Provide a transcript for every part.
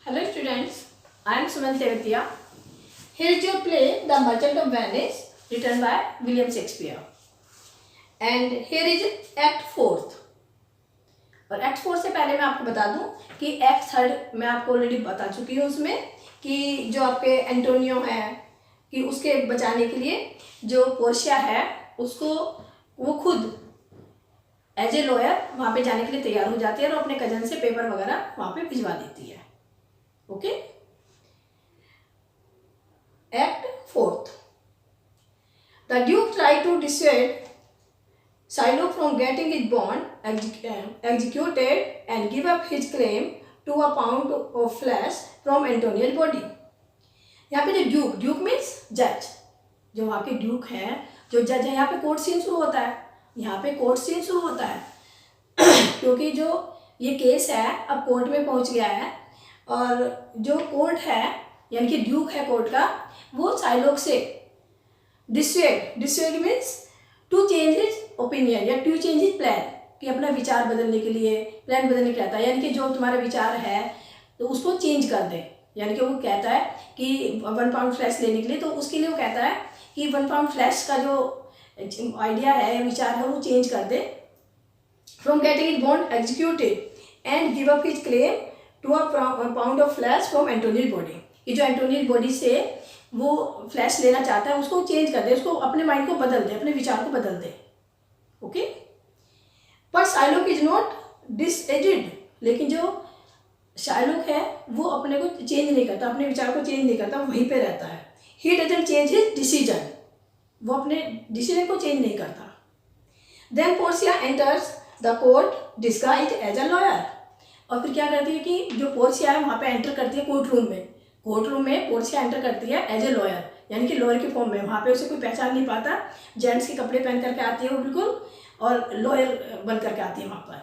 Hello students, I am Suman Tevatia. Here is your play The Merchant of Venice written by William Shakespeare. And here is Act 4th. और Act 4 से पहले मैं आपको बता दूं कि Act 3 मैं आपको ऑलरेडी बता चुकी हूँ उसमें कि जो आपके एंटोनियो है कि उसके बचाने के लिए जो पोर्शिया है उसको वो खुद एज ए लॉयर वहाँ पे जाने के लिए तैयार हो जाती है और अपने कजन से पेपर वगैरह वहाँ पे भिजवा देती है. Okay. Act 4th. The Duke tried to dissuade Shylock from getting his bond executed and give up his claim to a pound of flesh from Antonio's body. यहाँ पे जो ड्यूक मीन्स जज, जो वहाँ के ड्यूक हैं, जो जज है, यहाँ पे कोर्ट सीन शुरू होता है. यहाँ पे कोर्ट सीन शुरू होता है क्योंकि जो ये केस है अब कोर्ट में पहुँच गया है और जो कोर्ट है यानी कि ड्यूक है कोर्ट का, वो शाइलॉक से dissuade means to change his opinion या टू चेंज हिज प्लान, कि अपना विचार बदलने के लिए प्लान बदलने के कहता है, यानी कि जो तुम्हारा विचार है तो उसको चेंज कर दे. यानी कि वो कहता है कि 1 पाउंड फ्लैश लेने के लिए, तो उसके लिए वो कहता है कि 1 पाउंड फ्लैश का जो आइडिया है विचार है वो चेंज कर दे. From getting his bond executed and give up his claim to a pound of flesh from Antonio's body. ये जो एंटोनियो's बॉडी से वो फ्लैश लेना चाहता है उसको चेंज कर दे, उसको अपने माइंड को बदल दे, अपने विचार को बदल दे. ओके. पर शाइलॉक इज नॉट डिसएडेड, लेकिन जो शाइलॉक है वो अपने को चेंज नहीं करता, अपने विचार को चेंज नहीं करता, वहीं पे रहता है. He doesn't change his decision, वो अपने डिसीजन को चेंज नहीं करता. Then Portia enters the court disguised as a lawyer. और फिर क्या करती है कि जो पोर्शिया है वहाँ पे एंटर करती है कोर्ट रूम में पोर्शिया एंटर करती है एज ए लॉयर, यानी कि लॉयर के फॉर्म में. वहाँ पे उसे कोई पहचान नहीं पाता, जेंट्स के कपड़े पहन करके आती है वो बिल्कुल, और लॉयर बन करके आती है वहाँ पर.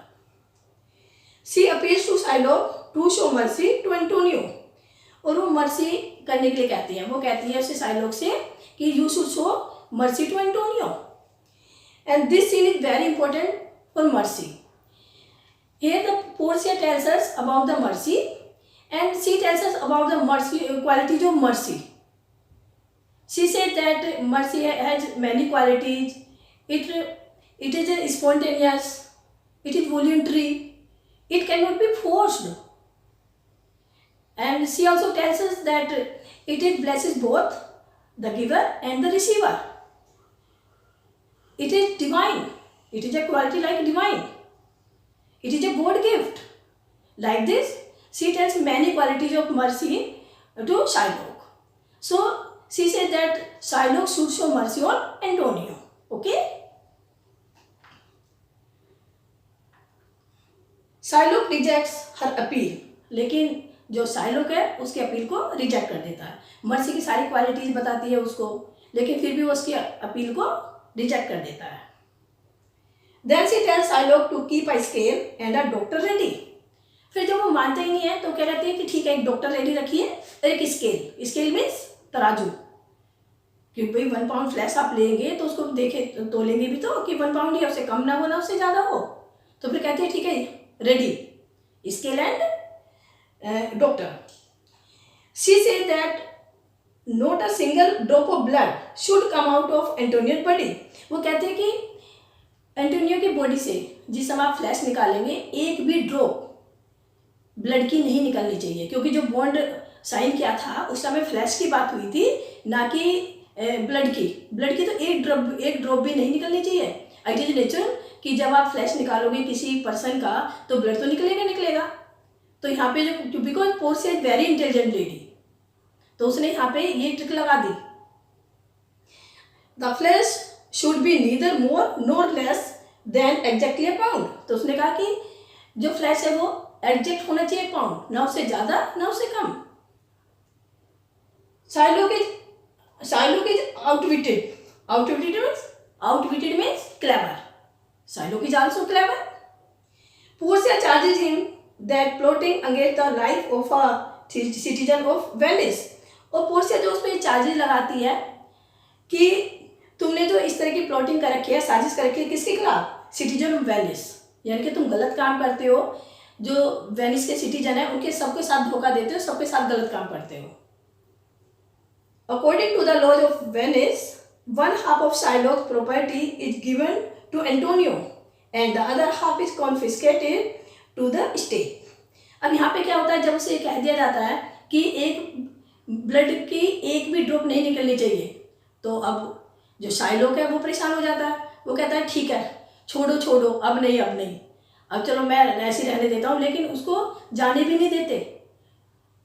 She appeals to Shylock to show mercy to Antonio, और वो मर्सी करने के लिए कहती है, वो कहती है उसे शाइलॉक से कि you should show mercy to Antonio. And this scene is very important for mercy. Here the Portia tells us about the mercy, and she tells us about the mercy qualities of mercy. She said that mercy has many qualities. It is spontaneous. It is voluntary. It cannot be forced. And she also tells us that it blesses both the giver and the receiver. It is divine. It is a quality like divine. It is a God gift. Like this, she tells many qualities of mercy to Shylock. So she said that Shylock should show mercy on Antonio. Okay? Shylock rejects her appeal. लेकिन जो Shylock है उसकी appeal को reject कर देता है. Mercy की सारी क्वालिटीज बताती है उसको, लेकिन फिर भी वो उसकी अपील को रिजेक्ट कर देता है. Then she tells Shylock to keep a scale and a doctor ready. फिर जब वो मानते ही नहीं है तो क्या कहती है कि ठीक है एक डॉक्टर रेडी रखिए और एक स्केल मीन्स तराजू, कि भाई 1 पाउंड फ्लैश आप लेंगे तो उसको देखे तो लेंगे भी तो कि 1 पाउंड ही, उससे कम ना हो ना उससे ज़्यादा हो. तो फिर कहती है ठीक है ready scale and doctor. She said that not a single drop of blood should come out of Antonio's body. वो कहते हैं कि एंटोनियो की बॉडी से जिस समय आप फ्लैश निकालेंगे एक भी ड्रॉप ब्लड की नहीं निकलनी चाहिए, क्योंकि जो बॉन्ड साइन किया था उस समय फ्लैश की बात हुई थी, ना कि ब्लड की तो एक ड्रॉप भी नहीं निकलनी चाहिए. इट इज नेचुरल कि जब आप फ्लैश निकालोगे किसी पर्सन का तो ब्लड तो निकलेगा. तो यहाँ पे जो because Portia is very intelligent lady, तो उसने यहाँ पे ये ट्रिक लगा दी. The flesh should be neither more nor less than exactly a pound. तो उसने कहा कि जो फ्लैश है वो एग्जैक्ट होना चाहिए पाउंड, ना उससे ज़्यादा ना उससे कम. Shylock is outwitted means clever. Shylock is also clever. Portia charges him that plotting against the life of a citizen of Venice. और पोर्शिया जो उस पर चार्जेस लगाती है कि तुमने जो इस तरह की प्लॉटिंग कर रखी है, साजिश कर रखी है, किसके खिलाफ? सिटीजन ऑफ वेनिस, यानी कि तुम गलत काम करते हो जो वेनिस के सिटीजन है उनके सबके साथ धोखा देते हो, सबके साथ गलत काम करते हो। According to the laws of Venice, 1/2 of Shylock's property is given to Antonio and the other half is confiscated to the state. अब यहाँ पे क्या होता है, जब उसे कह दिया जाता है कि एक ब्लड की एक भी ड्रॉप नहीं निकलनी चाहिए, तो अब जो शाइलॉक है वो परेशान हो जाता है। वो कहता है ठीक है, छोड़ो छोड़ो, अब नहीं, अब चलो मैं ऐसे रहने देता हूँ, लेकिन उसको जाने भी नहीं देते।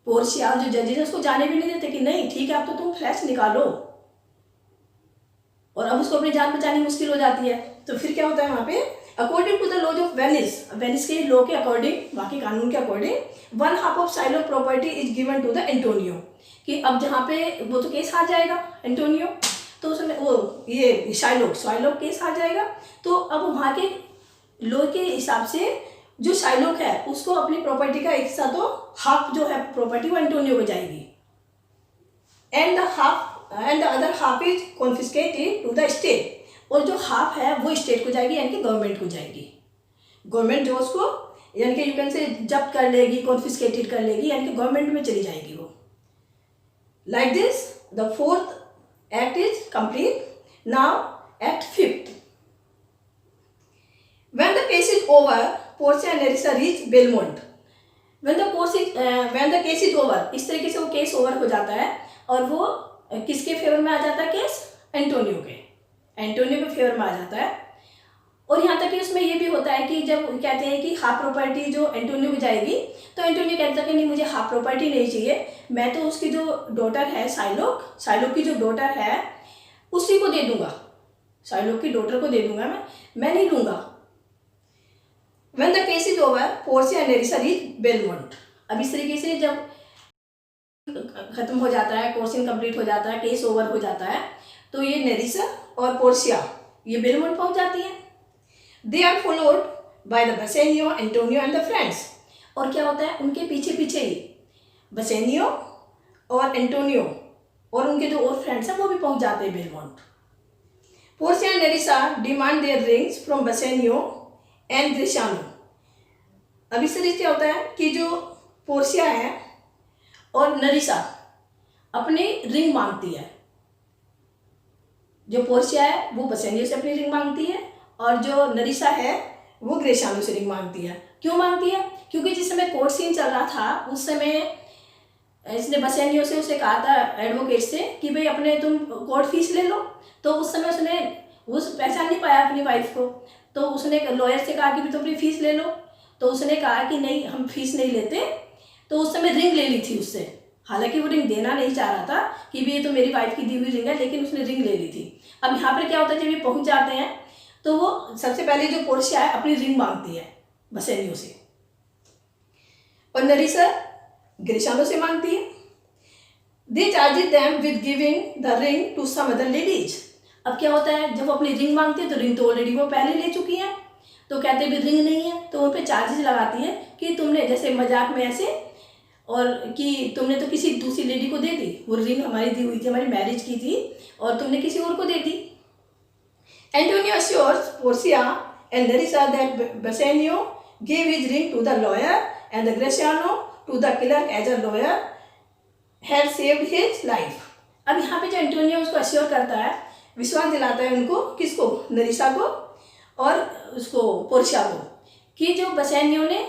पोर्शिया जो जजेस है उसको जाने भी नहीं देते कि नहीं ठीक है अब तो तुम फ्लैश निकालो, और अब उसको अपनी जान बचानी मुश्किल हो जाती है। तो फिर क्या होता है वहाँ पे, according to the laws of Venice, Venice के लॉ के अकॉर्डिंग, बाकी कानून के according, 1/2 of Shylock property is given to the Antonio, कि अब जहाँ पे वो तो केस हार जाएगा एंटोनियो, तो उसमें वो ये शाइलॉक केस हार जाएगा, तो अब वहाँ के लॉ के हिसाब से जो शाइलॉक है उसको अपनी प्रॉपर्टी का एक हिस्सा, तो हाफ जो है प्रॉपर्टी वो एंटोनियो को जाएगी, and the other half is confiscated to the state, और जो हाफ है वो स्टेट को जाएगी, यानी कि गवर्नमेंट को जाएगी। गवर्नमेंट जो उसको यानी कि यू कैन से जब्त कर लेगी, कॉन्फिस्केटेड कर लेगी, यानी कि गवर्नमेंट में चली जाएगी वो। Like this the 4th act is complete. Now act 5th। When the case is over, Portia and Nerissa reach Belmont. When the case is over, इस तरीके से वो केस ओवर हो जाता है, और वो किसके फेवर में आ जाता है केस, एंटोनियो के फेवर में आ जाता है। और यहाँ तक कि उसमें ये भी होता है कि जब कहते हैं कि हाफ प्रॉपर्टी जो एंटोनियो को जाएगी, तो एंटोनियो कहता है कि नहीं मुझे हाफ प्रॉपर्टी नहीं चाहिए, मैं तो उसकी जो डॉटर है शाइलॉक की जो डॉटर है उसी को दे दूंगा, शाइलॉक की डॉटर को दे दूंगा, मैं नहीं लूँगा। When the case is over, Portia and Nerissa reach Belmont. अब इस तरीके से जब खत्म हो जाता है, कोर्सिंग कंप्लीट हो जाता है, केस ओवर हो जाता है, तो ये नेरिसा और पोर्शिया ये बेलमोंट पहुंच जाती हैं। They are followed by the Bassanio, Antonio and the friends. और क्या होता है, उनके पीछे पीछे ही बसेनियो और एंटोनियो और उनके जो और फ्रेंड्स हैं वो भी पहुंच जाते हैं Belmont. Portia and Nerissa demand their rings from Bassanio and Gratiano. अब इस तरीके से होता है कि जो पोर्शिया है और नरिसा अपनी रिंग मांगती है, जो पोर्शिया है वो बसेनियो से अपनी रिंग मांगती है, और जो नरिसा है वो ग्रेसियानो से रिंग मांगती है। क्यों मांगती है, क्योंकि जिस समय कोर्ट सीन चल रहा था उस समय इसने बसेनियो से उसे कहा था, एडवोकेट से, कि भाई अपने तुम कोर्ट फीस ले लो। तो उस समय उसने पहचान नहीं पाया अपनी वाइफ को, तो उसने लॉयर से कहा कि भी तुम अपनी फीस ले लो, तो उसने कहा कि नहीं हम फीस नहीं लेते। तो उस समय रिंग ले ली थी उससे, हालांकि वो रिंग देना नहीं चाह रहा था कि भी ये तो मेरी वाइफ की दी हुई रिंग है, लेकिन उसने रिंग ले ली थी। अब यहाँ पर क्या होता है, जब ये पहुँच जाते हैं तो वो सबसे पहले जो पोर्शिया है अपनी रिंग मांगती है बसेनियो से, और नरिसा ग्रेसियानो से मांगती है। They charged them with giving the ring to some other ladies. अब क्या होता है, जब वो अपनी रिंग मांगती है तो रिंग तो ऑलरेडी वो पहले ले चुकी है, तो कहते भी रिंग नहीं है, तो उन पर चार्जेस लगाती है कि तुमने जैसे मजाक में ऐसे, और कि तुमने तो किसी दूसरी लेडी को दे दी, वो रिंग हमारी दी हुई थी, हमारी मैरिज की थी, और तुमने किसी और को दे दी। Antonio assures Portia and Nerissa that Bassanio gave his ring to the lawyer and the Graciano to the clerk as a lawyer had saved his life. अब यहाँ पे जो एंटोनियो उसको अश्योर करता है, विश्वास दिलाता है उनको, किसको, नरिसा को और उसको पोर्शिया को, कि जो बसेनियो ने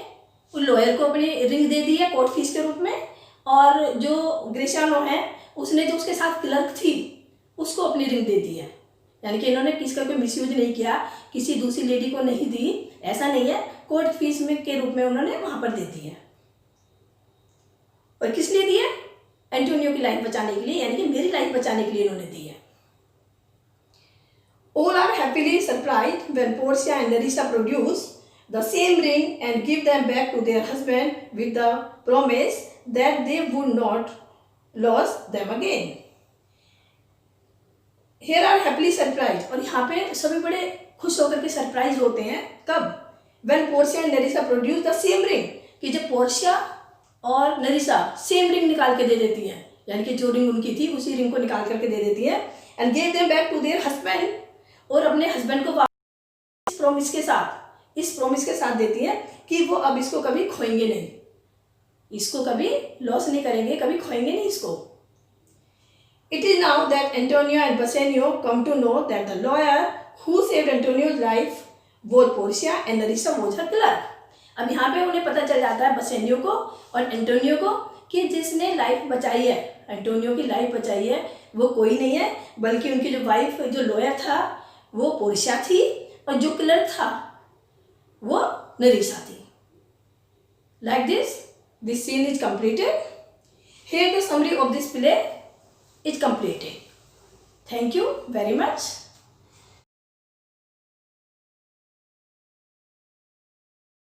उन लॉयर को अपनी रिंग दे दी है कोर्ट फीस के रूप में, और जो ग्रेसियानो है उसने जो उसके साथ क्लर्क थी उसको अपनी रिंग दे दी है। यानी कि इन्होंने किसका कोई मिसयूज नहीं किया, किसी दूसरी लेडी को नहीं दी, ऐसा नहीं है, कोर्ट फीस में के रूप में उन्होंने वहाँ पर दे दी है। और किस लिए दी है, एंटोनियो की लाइफ बचाने के लिए, यानी कि मेरी लाइफ बचाने के लिए इन्होंने दी है। All are happily surprised when Portia and Nerissa produce the same ring and give them back to their husband with the promise that they would not lose them again. Here are happily surprised, और यहाँ पे सभी बड़े खुश होकर के surprise होते हैं। कब, when Portia and Nerissa produce the same ring, कि जब पोर्शिया और नरिसा सेम रिंग निकाल के दे देती हैं, यानी कि जो रिंग उनकी थी उसी रिंग को निकाल करके दे देती है, and gave them back to their husband, और अपने हस्बैंड को वापस प्रॉमिस के साथ, इस प्रॉमिस के साथ देती है कि वो अब इसको कभी खोएंगे नहीं, इसको कभी लॉस नहीं करेंगे, कभी खोएंगे नहीं इसको। It is now that Antonio and Bassanio come to know that the lawyer who saved Antonio's life was Portia and Nerissa was her clerk. अब यहाँ पे उन्हें पता चल जाता है बसेनियो को और एंटोनियो को कि जिसने लाइफ बचाई है, एंटोनियो की लाइफ बचाई है, वो कोई नहीं है बल्कि उनकी जो वाइफ, जो लॉयर था वो पोर्शिया थी और जो क्लर्क था वो नरीसा थी। Like this scene is completed. Here the summary of this play is completed. Thank you very much.